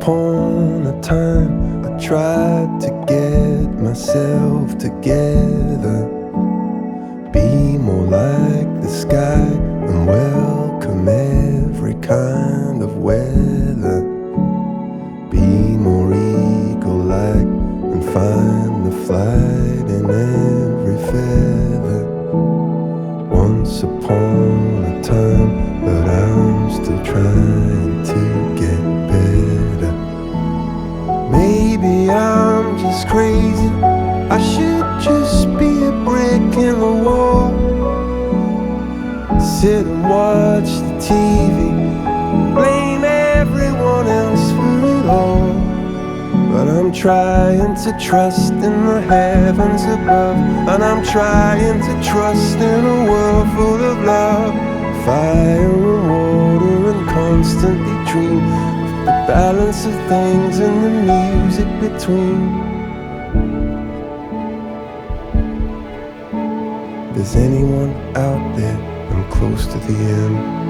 upon a time I tried to get myself together, be more like the sky and welcome every kind of weather, be more eagle-like and find the flight in every feather. Once upon a time, but I'm still trying to get better. Maybe I'm just crazy, I should just be a brick in the wall, sit and watch the TV, blame everyone else for it all. But I'm trying to trust in the heavens above, and I'm trying to trust in a world full of love, fire and water, and constantly dream of the balance of things and the music between. If there's anyone out there, I'm close to the end.